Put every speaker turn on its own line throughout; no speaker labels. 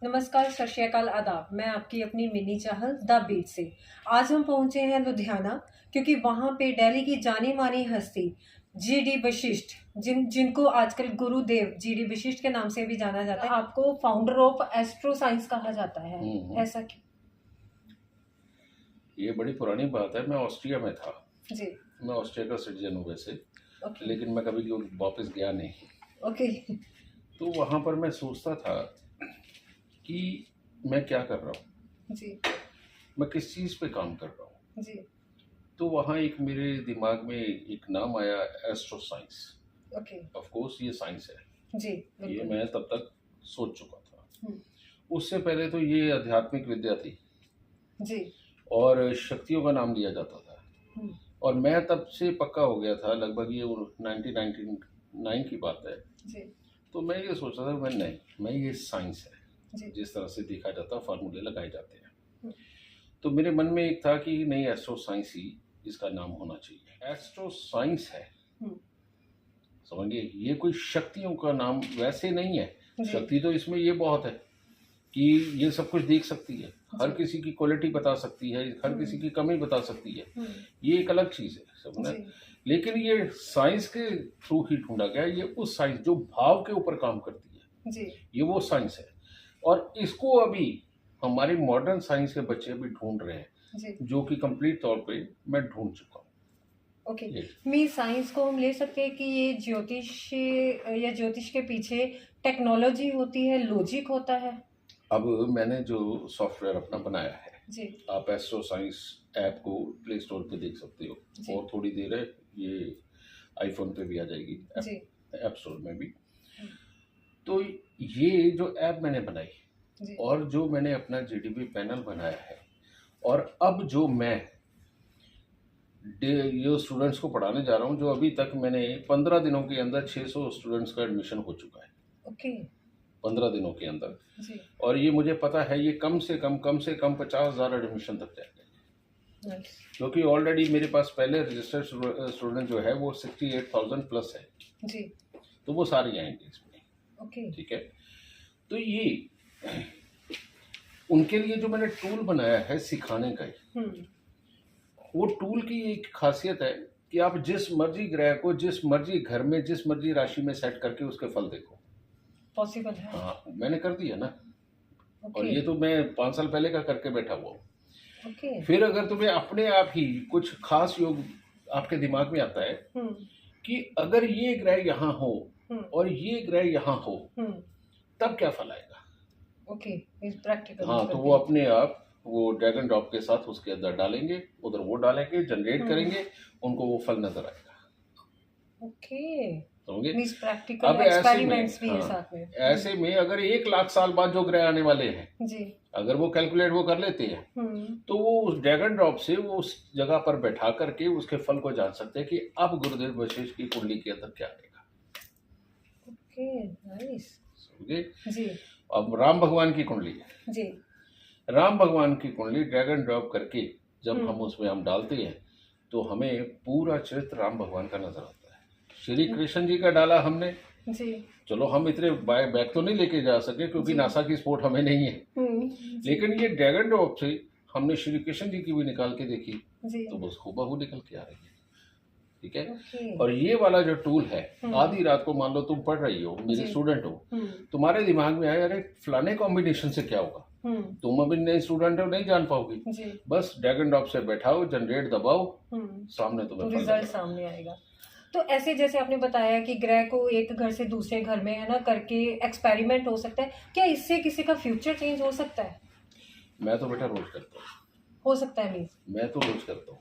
नमस्कार, सत श्री अकाल, आदाब। मैं आपकी अपनी मिनी चाहल द बीट से। आज हम पहुंचे हैं लुधियाना, क्योंकि वहां पे दिल्ली की जानी मानी हस्ती जीडी वशिष्ठ, जिनको आजकल गुरुदेव जीडी वशिष्ठ के नाम से भी जाना जाता है, आपको फाउंडर ऑफ एस्ट्रो साइंस कहा जाता है। ऐसा क्यों?
ये बड़ी पुरानी बात है। मैं ऑस्ट्रिया में था
जी।
मैं ऑस्ट्रिया का सिटीजन हूँ वैसे,
ओके।
लेकिन मैं कभी वापस गया नहीं।
ओके।
तो वहाँ पर मैं सोचता था कि मैं क्या कर रहा हूँ,
जी।
मैं किस चीज़ पे काम कर रहा हूँ।
जी।
तो वहाँ एक मेरे दिमाग में एक नाम आया, astro science.
Okay.
Of course ये साइंस है,
जी,
ये
बिल्कुल।
मैं तब तक सोच चुका था।
हम्म।
उससे पहले तो ये आध्यात्मिक विद्या थी
जी।
और शक्तियों का नाम लिया जाता था।
हम्म।
और मैं तब से पक्का हो गया था, लगभग ये 1999 की बात है।
जी।
तो मैं ये सोच रहा था, मैं ये साइंस है,
जी।
जिस तरह से देखा जाता है, फार्मूले लगाए जाते हैं।
हम्म।
तो मेरे मन में एक था कि नहीं, एस्ट्रो साइंस ही इसका नाम होना चाहिए। एस्ट्रो साइंस है,
हम्म।
समझिए, ये कोई शक्तियों का नाम वैसे नहीं है।
जी।
शक्ति तो इसमें ये बहुत है कि ये सब कुछ देख सकती है, हर
जी।
किसी की क्वालिटी बता सकती है, हर किसी की कमी बता सकती है। ये एक अलग चीज़ है, समझना।
जी।
लेकिन ये साइंस के थ्रू ही ढूंढा गया। ये उस साइंस जो भाव के ऊपर काम करती है,
जी।
ये वो साइंस है। और इसको अभी हमारे मॉडर्न साइंस के बच्चे अभी ढूंढ रहे हैं,
जी।
जो कि कंप्लीट तौर पे मैं ढूंढ चुका हूँ।
ओके।
ये
मी साइंस को हम ले सकते हैं कि ये ज्योतिष या ज्योतिष के पीछे टेक्नोलॉजी होती है, लॉजिक होता है।
अब मैंने जो सॉफ्टवेयर अपना बनाया है,
जी।
आप एस्ट्रो साइंस ऐप को प्ले स्टोर पे देख सकते हो,
जी।
और थोड़ी देर है ये आईफोन पे भी आ जाएगी,
जी।
ऐप स्टोर में भी। तो ये जो ऐप मैंने बनाई,
जी।
और जो मैंने अपना जीडीपी पैनल बनाया है, और अब जो मैं ये स्टूडेंट्स को पढ़ाने जा रहा हूँ, जो अभी तक मैंने 15 दिनों के अंदर 600 स्टूडेंट्स का एडमिशन हो चुका है।
ओके।
15 दिनों के अंदर।
जी।
और ये मुझे पता है, ये कम से कम 50,000 एडमिशन तक जाएगा,
नाइस।
क्योंकि ऑलरेडी मेरे पास पहले रजिस्टर्ड स्टूडेंट जो है वो 68,000 प्लस है।
जी।
तो वो सारे आएंगे इसमें।
ओके।
ठीक है। तो ये उनके लिए जो मैंने टूल बनाया है सिखाने का ही, वो टूल की एक खासियत है कि आप जिस मर्जी ग्रह को जिस मर्जी घर में जिस मर्जी राशि में सेट करके उसके फल देखो।
पॉसिबल है।
हाँ, मैंने कर दिया ना। और
ओके।
ये तो मैं 5 साल पहले का करके बैठा हुआ हूँ।
ओके।
फिर अगर तुम्हें अपने आप ही कुछ खास योग आपके दिमाग में आता है कि अगर ये ग्रह यहाँ हो और ये ग्रह यहाँ हो, तब क्या फल आएगा।
Okay, is practical.
हाँ, तो वो अपने आप वो ड्रैग एंड ड्रॉप के साथ उसके अंदर डालेंगे, उधर वो डालेंगे, जनरेट करेंगे, उनको वो फल नजर आएगा।
ओके।
समझे?
मींस प्रैक्टिकल
अब
एक्सपेरिमेंट्स भी है साथ में।
ऐसे में अगर 1 लाख साल बाद जो ग्रह आने वाले हैं,
जी,
अगर वो कैलकुलेट वो कर लेते हैं, तो वो उस ड्रैग एंड ड्रॉप से वो उस जगह पर बैठा करके उसके फल को जान सकते हैं कि अब गुरुदेव वशिष्ठ की कुंडली के अंदर क्या आएगा।
Okay, nice.
समझे?
जी।
अब राम भगवान की कुंडली है।
जी।
राम भगवान की कुंडली ड्रैग एंड ड्रॉप करके जब हम उसमें हम डालते हैं, तो हमें पूरा चरित्र राम भगवान का नजर आता है। श्री कृष्ण जी का डाला हमने।
जी।
चलो, हम इतने बैक तो नहीं लेके जा सके, क्योंकि नासा की सपोर्ट हमें नहीं है। लेकिन ये ड्रैग एंड ड्रॉप से हमने श्री कृष्ण जी की भी निकाल के देखी, तो बस हूबहू निकल के आ रही है। ठीक है। और ये वाला जो टूल है, आधी रात को मान लो तुम पढ़ रही हो, मेरी स्टूडेंट हो, तुम्हारे दिमाग में आया, अरे फलाने कॉम्बिनेशन से क्या होगा, तुम अभी नए स्टूडेंट हो, नहीं जान पाओगी। बस ड्रैग एंड ड्रॉप से बैठाओ, जनरेट दबाओ, सामने तुम्हें
रिजल्ट सामने आएगा। तो ऐसे जैसे आपने बताया कि ग्रह को एक घर से दूसरे घर में है ना करके एक्सपेरिमेंट हो सकता है, क्या इससे किसी का फ्यूचर चेंज हो सकता है?
मैं तो बेटा रोज करता हूँ।
हो सकता है मीन्स?
मैं तो रोज करता हूँ।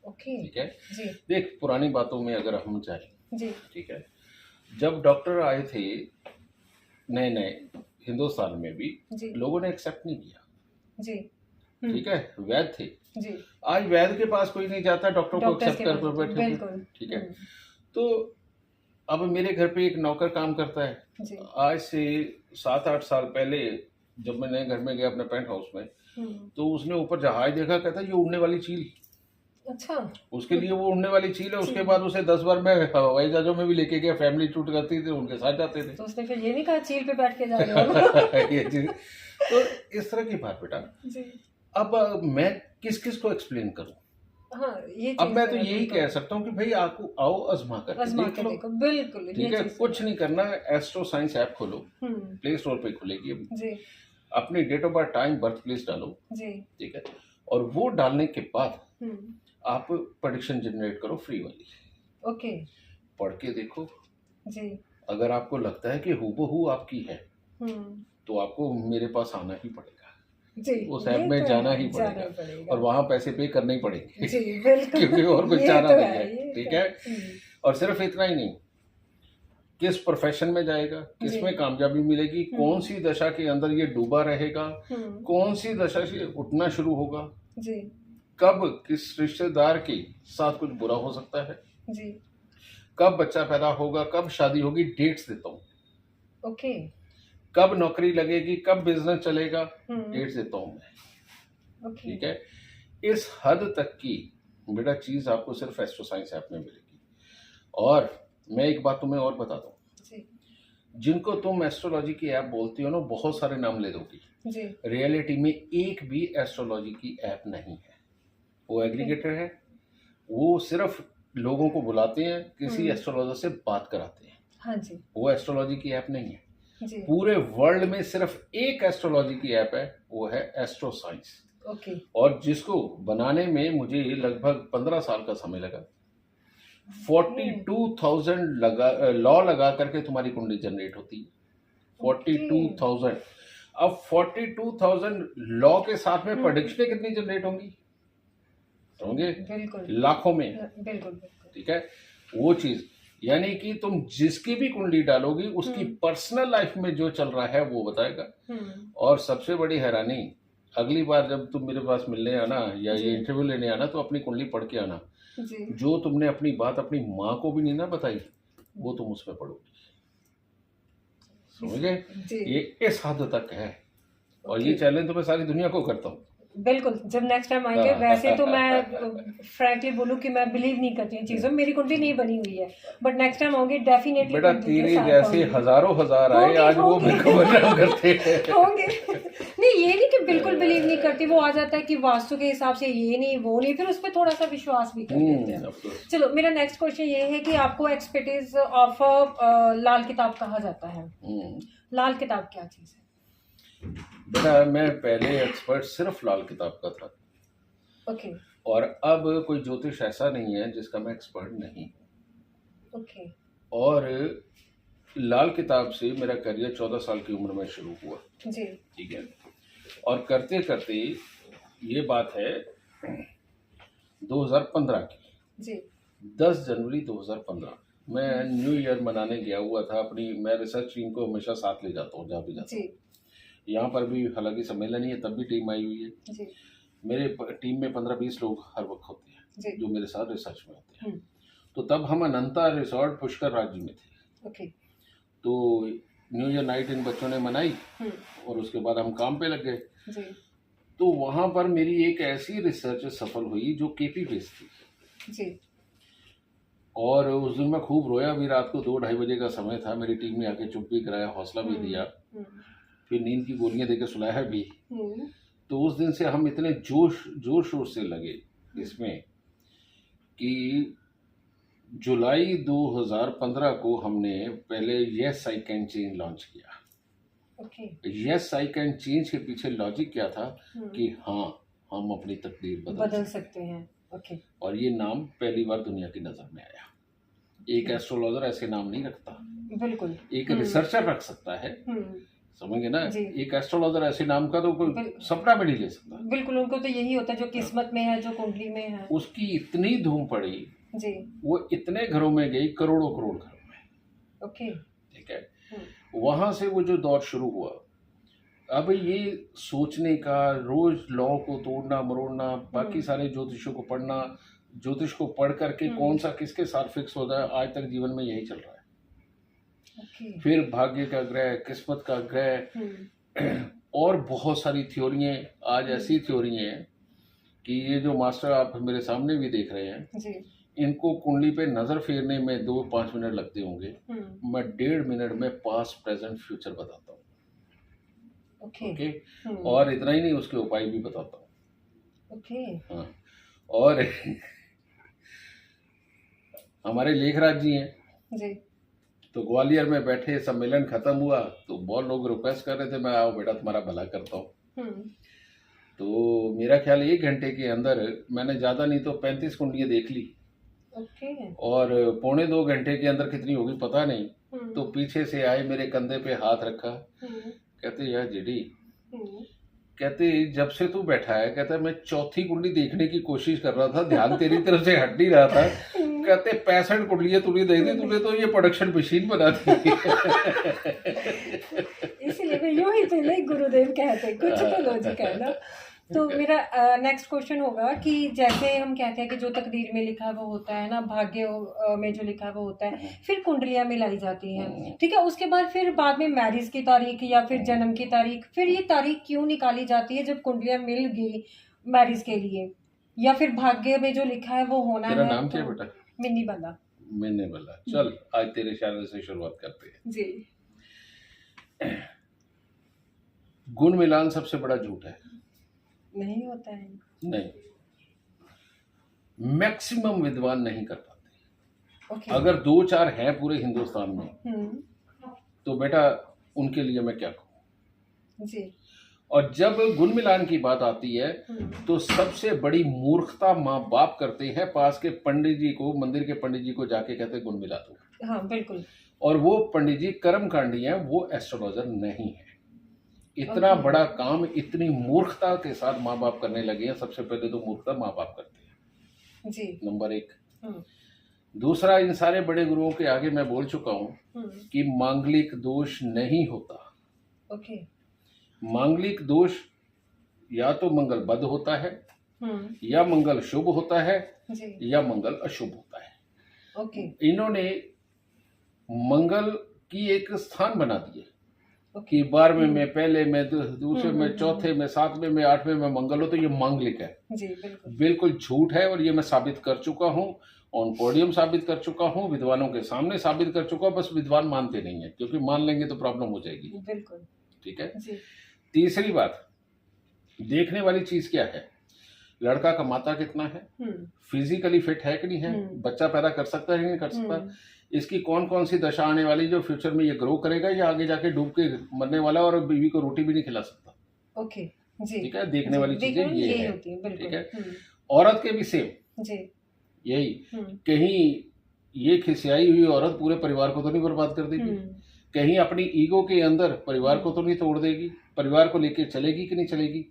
ओके।
ठीक है
जी।
देख, पुरानी बातों में अगर हम जाए,
जी।
ठीक है, जब डॉक्टर आए थे नए नए हिंदुस्तान में भी, लोगों ने एक्सेप्ट नहीं किया।
जी।
ठीक है, वैद थे।
जी।
आज वैद के पास कोई नहीं जाता, डॉक्टर को एक्सेप्ट कर बैठे।
बिल्कुल।
ठीक है। तो अब मेरे घर पे एक नौकर काम करता है।
जी।
आज से 7-8 साल पहले जब मैं नए घर में गया अपने पेंट हाउस में, तो उसने ऊपर जहाज देखा, कहता ये उड़ने वाली चील।
अच्छा।
उसके लिए वो उड़ने वाली चील है। उसके बाद उसे 10 बार मैं हवाई जहाजों में भी लेके गया, फैमिली टूर करती थी उनके साथ जाते थे।
तो उसने फिर ये नहीं कहा चील पे बैठ के जा रहे हो?
ये चीज, तो इस तरह की बात बेटा।
जी।
अब मैं किस किस को एक्सप्लेन करूं?
हाँ, ये
अब
चीज
मैं तो
है,
यही
बिल्कुल।
कह सकता हूँ कि भाई आपको आओ आजमा करके
आजमा
देख
के
लो।
देखो, बिल्कुल, ये
ठीक है,
चीज
कुछ
है।
नहीं करना, एस्ट्रो साइंस ऐप खोलो,
हम्म।
प्ले स्टोर पे खुलेगी अभी,
जी।
अपनी date of birth, time, birth place डालो।
जी।
ठीक है, और वो डालने के बाद
हम्म।
आप प्रेडिक्शन जनरेट करो फ्री वाली,
ओके।
पढ़ के देखो।
जी।
अगर आपको लगता है कि हूबहू आपकी है,
हम्म।
तो आपको मेरे पास आना ही पड़ेगा,
जी,
उस
ये
ऐप में
तो
जाना
है,
ही
जाना
पड़ेगा,
पड़ेगा।
और वहां पैसे पे करने ही पड़ेंगे।
जी, बिल्कुल।
क्योंकि और कुछ
ये
चारा
तो
नहीं
है,
है।
ये
ठीक
तो
है, और सिर्फ इतना ही नहीं, किस प्रोफेशन में जाएगा, किस
जी।
में कामयाबी मिलेगी, कौन सी दशा के अंदर ये डूबा रहेगा,
हम्म।
कौन सी दशा से उठना शुरू होगा,
जी।
कब किस रिश्तेदार के साथ कुछ बुरा हो सकता है,
जी।
कब बच्चा पैदा होगा, कब शादी होगी, डेट्स देता हूँ।
ओके।
कब नौकरी लगेगी, कब बिजनेस चलेगा,
हम्म।
डेट्स देता हूँ मैं।
ओके।
ठीक है, इस हद तक की बेटा चीज आपको सिर्फ एस्ट्रो साइंस ऐप में मिलेगी। और मैं एक बात तुम्हें और बता दूं,
जी।
जिनको तुम एस्ट्रोलॉजी की ऐप बोलती हो ना, बहुत सारे नाम ले दोगी,
जी।
रियलिटी में एक भी एस्ट्रोलॉजी की ऐप नहीं है। वो एग्रीगेटर है, वो सिर्फ लोगों को बुलाते हैं, किसी एस्ट्रोलॉजर से बात कराते हैं।
हाँ जी।
वो एस्ट्रोलॉजी की ऐप नहीं है।
जी।
पूरे वर्ल्ड में सिर्फ एक एस्ट्रोलॉजी की ऐप है, वो है एस्ट्रो साइंस।
ओके।
और जिसको बनाने में मुझे लगभग 15 साल का समय लगा। 42,000 लॉ लगा करके तुम्हारी कुंडली जनरेट होती है। 42,000। अब 42,000 लॉ के साथ में प्रेडिक्शनें कितनी जनरेट होंगी? होंगे
बिल्कुल,
लाखों में।
बिल्कुल बिल्कुल।
ठीक है, वो चीज, यानी कि तुम जिसकी भी कुंडली डालोगी उसकी पर्सनल लाइफ में जो चल रहा है वो बताएगा। और सबसे बड़ी हैरानी, अगली बार जब तुम मेरे पास मिलने आना या ये इंटरव्यू लेने आना, तो अपनी कुंडली पढ़ के आना।
जी।
जो तुमने अपनी बात अपनी माँ को भी नहीं ना बताई, वो तुम उसमें पढ़ोगी। समझ गए? ये इस हद तक है, और ये चैलेंज तो मैं सारी दुनिया को करता हूँ।
बिल्कुल, जब नेक्स्ट टाइम आएंगे। वैसे तो मैं फ्रैंकली बोलूं कि मैं बिलीव नहीं करती इन चीज़ों में, मेरी कुंडली नहीं बनी हुई है, बट नेक्स्ट टाइम आऊंगी डेफिनेटली।
बेटा तेरे जैसे हजारों हजार आए आज, वो मेरे को बदनाम करते
होंगे। नहीं, ये नहीं कि बिल्कुल बिलीव नहीं करती, वो आ जाता है कि वास्तु के हिसाब से ये नहीं वो नहीं, फिर उस पर थोड़ा सा विश्वास भी कर देते हैं। चलो, मेरा नेक्स्ट क्वेश्चन ये है कि आपको एक्सपर्टीज ऑफ लाल किताब कहा जाता है। लाल किताब क्या चीज़ है?
बेटा मैं पहले एक्सपर्ट सिर्फ लाल किताब का था।
ओके।
और अब कोई ज्योतिष ऐसा नहीं है जिसका मैं एक्सपर्ट नहीं।
ओके।
और लाल किताब से मेरा करियर 14 साल की उम्र में शुरू हुआ।
जी।
ठीक है, और करते करते ये बात है 2015 की।
जी।
10 जनवरी 2015 मैं न्यू ईयर मनाने गया हुआ था अपनी। मैं रिसर्च टीम को हमेशा साथ ले जाता हूँ जहाँ भी जाता हूँ। यहाँ पर भी हालांकि सम्मेलन ही है, तब भी टीम आई हुई है।
जी।
मेरे टीम में 15-20 लोग हर वक्त होते हैं जो मेरे साथ रिसर्च में होते हैं। तो तब हम अनंता रिसोर्ट पुष्कर राज्य में थे।
ओके।
तो न्यू ईयर नाइट इन बच्चों ने मनाई, और उसके बाद हम काम पे लग गए। तो वहाँ पर मेरी एक ऐसी रिसर्च सफल हुई जो केपी बेस्ड थी।
जी।
और उस दिन मैं खूब रोया भी। रात को 2-2:30 बजे का समय था। मेरी टीम ने आके चुप भी कराया, हौसला भी दिया, फिर नींद की गोलियां देकर सुलाया भी। तो उस दिन से हम इतने जोर शोर से लगे इसमें कि जुलाई 2015 को हमने पहले yes I can change launch किया। यस आई कैन चेंज के पीछे लॉजिक क्या था कि हाँ, हम अपनी तकदीर बदल सकते हैं।
ओके। और
ये नाम पहली बार दुनिया की नजर में आया। एक एस्ट्रोलॉजर ऐसे नाम नहीं रखता,
बिल्कुल
एक रिसर्चर रख सकता है। समझे ना? एक एस्ट्रोलॉजर ऐसे नाम का तो कोई सपना में नहीं ले सकता।
बिल्कुल, उनको तो यही होता है जो किस्मत में है, जो कुंडली में है।
उसकी इतनी धूम पड़ी
जी,
वो इतने घरों में गई, करोड़ों करोड़ घरों में।
ओके।
ठीक है, वहां से वो जो दौर शुरू हुआ, अब ये सोचने का, रोज लॉ को तोड़ना मरोड़ना, बाकी सारे ज्योतिषों को पढ़ना, ज्योतिष को पढ़ करके कौन सा किसके साथ फिक्स होता है, आज तक जीवन में यही चल रहा है। फिर भाग्य का ग्रह, किस्मत का ग्रह, और बहुत सारी थ्योरियां। आज ऐसी थ्योरी हैं कि ये जो मास्टर आप मेरे सामने भी देख रहे हैं,
जी।
इनको कुंडली पे नजर फेरने में 2-5 मिनट लगते होंगे। मैं 1.5 मिनट में पास्ट प्रेजेंट फ्यूचर बताता हूँ।
ओके।
ओके, और इतना ही नहीं, उसके उपाय भी बताता हूँ।
ओके।
हाँ, और हमारे लेखराज जी हैं
जी।
तो ग्वालियर में बैठे, सम्मेलन खत्म हुआ तो बहुत लोग रिक्वेस्ट कर रहे थे मैं आओ बेटा तुम्हारा भला करता हूँ। तो मेरा ख्याल 1 घंटे के अंदर मैंने ज्यादा नहीं तो 35 कुंडलियां देख ली।
ओके।
और 1.25-2 घंटे के अंदर कितनी होगी पता नहीं। तो पीछे से आए, मेरे कंधे पे हाथ रखा, कहते यार जेडी, कहते जब से तू बैठा है, कहता मैं चौथी कुंडली देखने की कोशिश कर रहा था, ध्यान तेरी तरफ से हट नहीं रहा था। कहते 65 कुंडलियां तूने दे दी, तूने तो ये प्रोडक्शन मशीन बना दी।
इसलिए यूं ही तो नहीं गुरुदेव कहते, कुछ तो लॉजिक है ना। तो मेरा नेक्स्ट क्वेश्चन होगा कि जैसे हम कहते हैं कि जो तकदीर में लिखा है वो होता है ना, भाग्य में जो लिखा है वो होता है, फिर कुंडलियां मिलाई जाती हैं, ठीक है। उसके बाद में मैरिज की तारीख या फिर जन्म की तारीख, फिर ये तारीख क्यों निकाली जाती है जब कुंडलियां मिल गई मैरिज के लिए, या फिर भाग्य में जो लिखा है वो होना है?
नाम क्या बेटा?
मिन्नी बाला।
मिन्नी बाला। चल आज तेरे चैनल से शुरुआत करते हैं
जी।
गुण मिलान सबसे बड़ा झूठ है।
नहीं होता है।
नहीं, मैक्सिमम विद्वान नहीं कर पाते।
ओके।
अगर 2-4 हैं पूरे हिंदुस्तान में तो बेटा उनके लिए मैं क्या कहूँ।
जी।
और जब गुण मिलान की बात आती है तो सबसे बड़ी मूर्खता माँ बाप करते हैं, पास के पंडित जी को, मंदिर के पंडित जी को जाके कहते गुण मिला दो।
हाँ बिल्कुल।
और वो पंडित जी कर्मकांडी हैं, वो एस्ट्रोलॉजर नहीं है। इतना बड़ा काम इतनी मूर्खता के साथ माँ बाप करने लगे हैं। सबसे पहले तो मूर्खता माँ बाप करते हैं
जी,
नंबर 1। दूसरा, इन सारे बड़े गुरुओं के आगे मैं बोल चुका हूँ कि मांगलिक दोष नहीं होता।
ओके।
मांगलिक दोष या तो मंगल बद होता है, या मंगल शुभ होता है, या मंगल अशुभ होता है।
ओके।
इन्होंने मंगल की एक स्थान बना दिए कि 12वें में, पहले में, दूसरे में, चौथे में, 7वें में, 8वें में मंगल हो तो ये मांगलिक है।
जी बिल्कुल।
बिल्कुल झूठ है, और ये मैं साबित कर चुका हूँ, ऑन पोडियम साबित कर चुका हूँ, विद्वानों के सामने साबित कर चुका हूँ। बस विद्वान मानते नहीं है, क्योंकि मान लेंगे तो प्रॉब्लम हो जाएगी।
बिल्कुल।
ठीक है
जी।
तीसरी बात, देखने वाली चीज क्या है, लड़का कमाता कितना है, फिजिकली फिट है कि नहीं है, बच्चा पैदा कर सकता है कि नहीं कर सकता, इसकी कौन कौन सी दशा आने वाली जो फ्यूचर में ये ग्रो करेगा, या आगे जाके डूब के मरने वाला और बीवी को रोटी भी नहीं खिला सकता।
ओके जी।
ठीक है, देखने वाली चीजें ये है।
होती है।
ठीक है, औरत के भी सेम
जी।
यही, कहीं ये खिसियाई हुई औरत पूरे परिवार को तो नहीं बर्बाद कर देगी, कहीं अपनी ईगो के अंदर परिवार को तो नहीं तोड़ देगी, परिवार को लेके चलेगी कि नहीं चलेगी।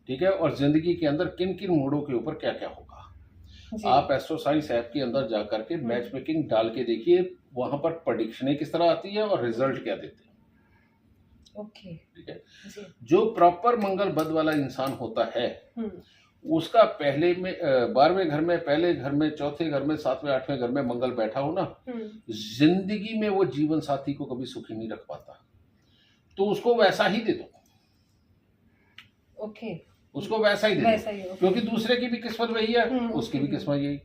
ठीक है, और जिंदगी के अंदर किन किन मोड़ों के ऊपर क्या क्या होगा, आप एस्ट्रो साइंस ऐप के अंदर जा करके मैच मेकिंग डाल के देखिए, वहां पर प्रेडिक्शनें किस तरह आती है और रिजल्ट क्या देते हैं।
ओके।
ठीक है, जो प्रॉपर मंगल बद वाला इंसान होता है उसका पहले में 12वें घर में, पहले घर में, चौथे घर में, 7वें 8वें घर में मंगल बैठा हो ना, जिंदगी में वो जीवन साथी को कभी सुखी नहीं रख पाता। तो उसको वैसा ही दे दो।
ओके।
उसको वैसा ही दे दो, क्योंकि दूसरे की भी किस्मत वही है, उसकी भी किस्मत यही।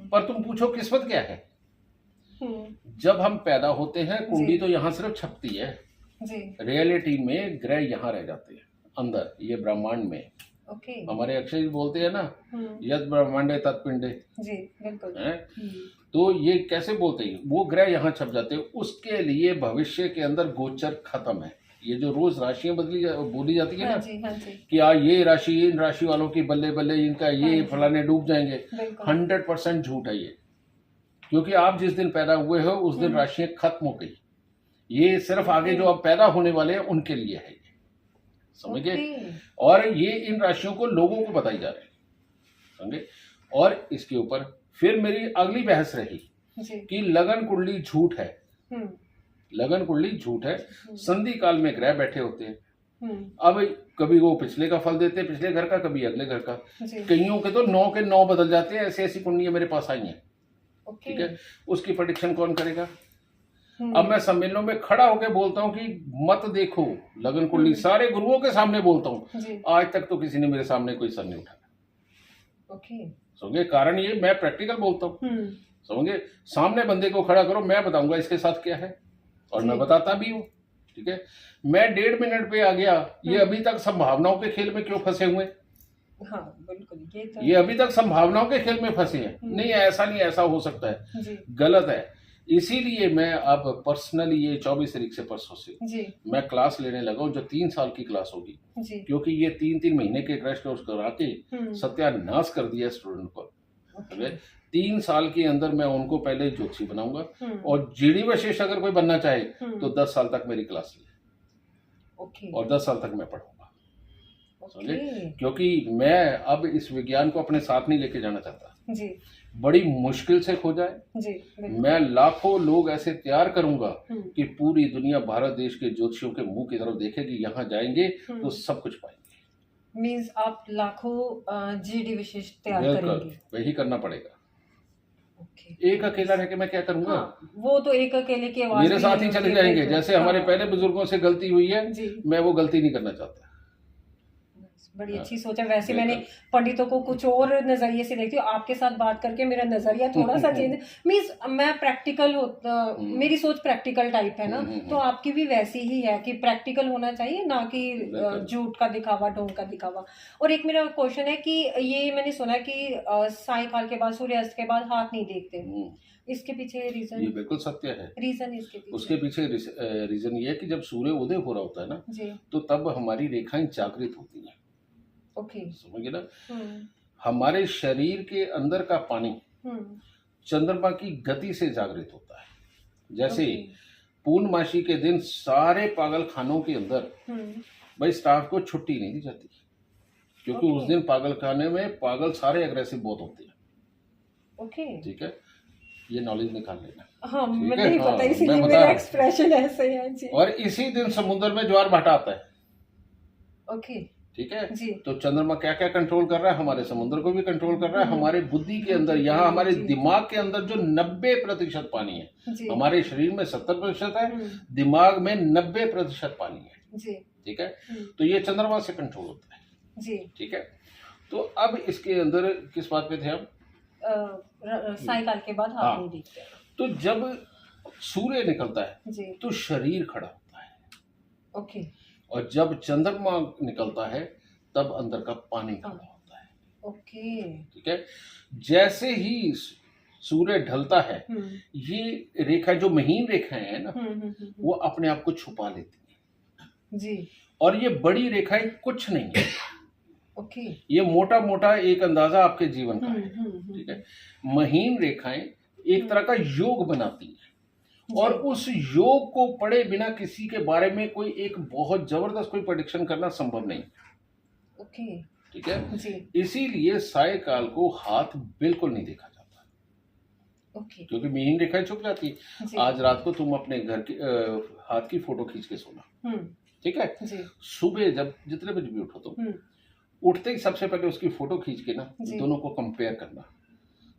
पर तुम पूछो किस्मत क्या है। जब हम पैदा होते हैं कुंडली तो यहाँ सिर्फ छपती है, रियलिटी में ग्रह यहाँ रह जाते हैं अंदर, ये ब्रह्मांड में। हमारे अक्षय जी बोलते हैं ना, यद ब्रह्मांडे तत्पिंडे। जी बिल्कुल। तो ये कैसे बोलते हैं, वो ग्रह यहाँ छप जाते हैं। उसके लिए भविष्य के अंदर गोचर खत्म है। ये जो रोज राशियां बोली जाती है ना, कि ये राशि, इन राशि वालों की बल्ले बल्ले, इनका ये फलाने डूब जाएंगे, 100% झूठ है ये। क्योंकि आप जिस दिन पैदा हुए हो उस दिन राशियां खत्म हो गई। ये सिर्फ आगे जो अब पैदा होने वाले हैं उनके लिए है, समझ गए। और ये इन राशियों को लोगों को बताई जा रही है, समझे। और इसके ऊपर फिर मेरी अगली बहस रही कि लगन कुंडली झूठ है। लगन कुंडली झूठ है, संधि काल में ग्रह बैठे होते हैं। अब कभी वो पिछले का फल देते हैं, पिछले घर का, कभी अगले घर का, कईयों के तो 9 के 9 बदल जाते हैं। ऐसी ऐसी कुंडलियां मेरे पास आई हैं। ठीक है, उसकी प्रेडिक्शन कौन करेगा। अब मैं सम्मेलनों में खड़ा होकर बोलता हूँ कि मत देखो लगन कुंडली, सारे गुरुओं के सामने बोलता हूँ। आज तक तो किसी ने मेरे सामने कोई सर नहीं उठाया।
ओके।
समझे, कारण ये मैं प्रैक्टिकल बोलता हूँ। समझे, सामने बंदे को खड़ा करो, मैं बताऊंगा इसके साथ क्या है, और मैं बताता भी हूँ। ठीक है, मैं 1.5 मिनट पे आ गया, ये अभी तक संभावनाओं के खेल में क्यों फंसे हुए?
हाँ बिल्कुल,
ये अभी तक संभावनाओं के खेल में फंसे हैं। नहीं, ऐसा नहीं, ऐसा हो सकता है
जी।
गलत है। इसीलिए मैं अब पर्सनली ये 24 तारीख से परसों से
जी। मैं
क्लास लेने लगा हूँ, जो 3 साल की क्लास होगी, क्योंकि ये 3-3 महीने के क्रैश कोर्स करा के सत्यानाश कर दिया स्टूडेंट को। 3 साल के अंदर मैं उनको पहले ज्योतिषी बनाऊंगा, और जीडी वशिष्ठ अगर कोई बनना चाहे तो 10 साल तक मेरी क्लास ले, और 10 साल तक मैं पढ़ूंगा। समझे, क्योंकि मैं अब इस विज्ञान को अपने साथ नहीं लेके जाना चाहता जी। बड़ी मुश्किल से खो जाए जी। मैं लाखों लोग ऐसे तैयार करूंगा कि पूरी दुनिया भारत देश के ज्योतिषियों के मुंह की तरफ देखेगी, यहाँ जाएंगे तो सब कुछ पाएंगे।
मींस आप लाखों जीडी विशिष्ट तैयार करेंगे?
वही करना पड़ेगा। एक अकेला रह के मैं क्या करूंगा?
हाँ, वो तो एक अकेले की आवाज
मेरे साथ ही चले जाएंगे, जैसे हमारे पहले बुजुर्गों से गलती हुई है, मैं वो गलती नहीं करना चाहता।
बड़ी अच्छी सोच है। वैसे मैंने पंडितों को कुछ और नजरिए से देखती हूँ, आपके साथ बात करके मेरा नजरिया थोड़ा सा चेंज। मींस मैं प्रैक्टिकल मेरी सोच प्रैक्टिकल टाइप है ना, तो आपकी भी वैसी ही है कि प्रैक्टिकल होना चाहिए, ना कि झूठ का दिखावा, ढोंग का दिखावा। और एक मेरा क्वेश्चन है कि ये मैंने सुना कि सायंकाल के बाद, सूर्यास्त के बाद हाथ नहीं देखते, इसके पीछे रीजन?
ये बिल्कुल सत्य है।
रीजन इसके पीछे? उसके
पीछे रीजन ये है कि जब सूर्य उदय हो रहा होता है ना, तो तब हमारी रेखाएं जागृत होती हैं।
ओके,
समझिए ना, हमारे शरीर के अंदर का पानी चंद्रमा की गति से जागृत होता है। जैसे पूर्णमासी के दिन सारे पागल खानों के अंदर भाई स्टाफ को छुट्टी नहीं दी जाती, क्योंकि उस दिन पागल खाने में पागल सारे एग्रेसिव बहुत होते हैं।
ओके,
ठीक है, ये नॉलेज निकाल लेना।
हाँ, मुझे नहीं पता, इसीलिए मेरा एक्सप्रेशन ऐसे है जी।
और इसी दिन समुद्र में ज्वार भाटा आता है।
ओके,
ठीक है जी। तो चंद्रमा क्या क्या कंट्रोल कर रहा है? हमारे समुद्र को भी कंट्रोल कर रहा है, हमारे बुद्धि के अंदर, यहाँ हमारे दिमाग के अंदर जो 90% पानी है, हमारे शरीर में 70% है, दिमाग में 90% पानी है। ठीक है, तो ये चंद्रमा से कंट्रोल होता है जी। ठीक है, तो अब इसके अंदर किस बात पे थे हम?
सायकाल के बाद हाथ नहीं दिखते।
तो जब सूर्य निकलता है तो शरीर खड़ा होता है।
ओके,
और जब चंद्रमा निकलता है तब अंदर का पानी खड़ा होता है।
ओके, ठीक
है, जैसे ही सूर्य ढलता है, ये रेखा जो महीन रेखाएं हैं ना, वो अपने आप को छुपा लेती हैं जी। और ये बड़ी रेखाएं कुछ नहीं है। ओके, ये मोटा मोटा एक अंदाजा आपके जीवन का है। ठीक है, महीन रेखाएं एक तरह का योग बनाती हैं, और उस योग को पढ़े बिना किसी के बारे में कोई एक बहुत जबरदस्त कोई प्रेडिक्शन करना संभव नहीं। ओके, ठीक है जी। इसीलिए सायकाल को हाथ बिल्कुल नहीं देखा जाता। ओके, क्योंकि महीन रेखाएं छुप जाती है। आज रात को तुम अपने घर की हाथ की फोटो खींच के सोना। ठीक है जी। सुबह जब जितने बजे भी उठो तुम, उठते ही सबसे पहले उसकी फोटो खींच के ना दोनों को कंपेयर करना।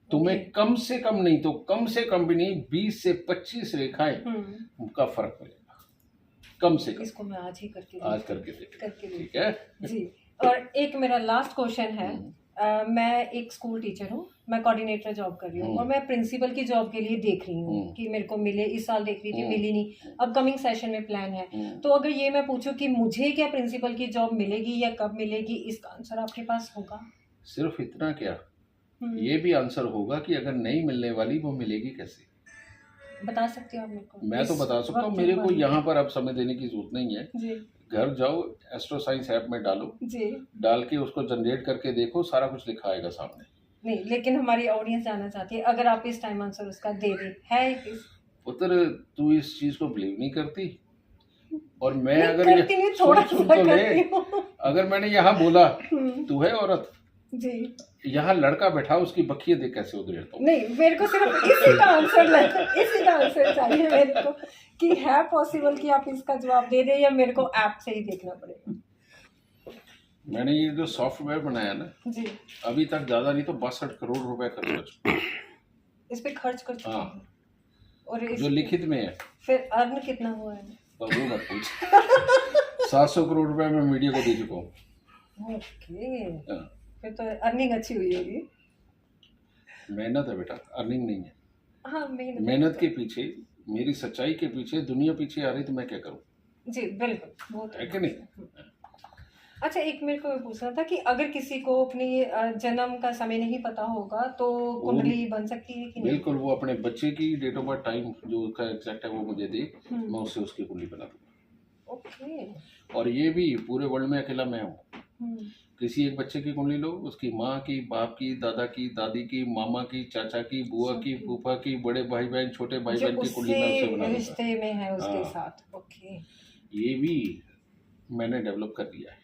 तुम्हें कम से कम नहीं तो कम से कम भी नहीं 20 से 25 रेखाएं का फर्क मिलेगा, कम से कम। इसको मैं आज ही करके देख। ठीक है
जी। और एक मेरा लास्ट क्वेश्चन है, मैं एक स्कूल टीचर हूँ, मैं कोऑर्डिनेटर जॉब कर रही हूँ, और मैं प्रिंसिपल की जॉब के लिए देख रही हूँ कि मेरे को मिले। इस साल देख रही थी, मिली नहीं, अब कमिंग सेशन में प्लान है। तो अगर ये मैं पूछूं कि मुझे क्या प्रिंसिपल की जॉब मिलेगी या कब मिलेगी, इसका आंसर आपके पास होगा?
सिर्फ इतना क्या, ये भी आंसर होगा कि अगर नहीं मिलने वाली वो मिलेगी कैसे?
बता सकते हो आप मेरे को?
मैं तो बता सकता हूँ, मेरे को यहाँ पर अब समय देने की जरूरत नहीं है जी। घर जाओ, एस्ट्रो साइंस ऐप में डालो जी, डाल के उसको जनरेट करके देखो, सारा कुछ लिखा आएगा सामने।
नहीं, लेकिन हमारी ऑडियंस जानना चाहती है, अगर आप इस टाइम आंसर उसका दे दे है।
पुत्र, तू इस चीज को बिलीव नहीं करती, और मैं अगर अगर मैंने यहाँ बोला तू है औरत जी, यहाँ लड़का बैठा, उसकी बखियां देख कैसे उधेड़ता हूँ। नहीं,
मेरे को सिर्फ इसी का आंसर चाहिए मेरे को, कि है पॉसिबल कि आप इसका जवाब दे दें, या मेरे को ऐप से ही देखना पड़ेगा?
मैंने ये जो सॉफ्टवेयर बनाया ना जी, अभी तक ज्यादा नहीं तो 62 करोड़ रुपए खर्च
इस पे खर्च कर चुका हूं, और
जो लिखित में है।
फिर अर्न कितना हुआ है?
वो मत पूछ। 700 करोड़ रुपए मैं मीडिया को दे चुका हूँ।
ओके, फिर तो अर्निंग अच्छी हुई होगी।
मेहनत है बेटा, अर्निंग नहीं है।
हाँ,
मेहनत के पीछे, मेरी सच्चाई के पीछे दुनिया पीछे आ रही तो मैं क्या करूं?
जी बिल्कुल, वो तो
है कि नहीं?
अच्छा, एक मेरे को ये पूछना था कि अगर किसी को अपनी जन्म का समय नहीं पता होगा तो कुंडली बन सकती है कि नहीं?
बिल्कुल, वो अपने बच्चे की डेट ऑफ बर्थ टाइम जो उसका एग्जैक्ट है वो मुझे दे, मैं उससे उसकी कुंडली बना दूंगा।
ओके।
और ये भी पूरे वर्ल्ड में अकेला मैं हूँ। किसी एक बच्चे की कुंडली लो, उसकी माँ की, बाप की, दादा की, दादी की, मामा की, चाचा की, बुआ की, फूफा की, बड़े भाई बहन, छोटे भाई
जो
बहन की कुंडली मैं उससे बना दूंगा।
रिश्ते में है उसके
हाँ।
साथ। ओके।
ये भी मैंने डेवलप कर दिया है।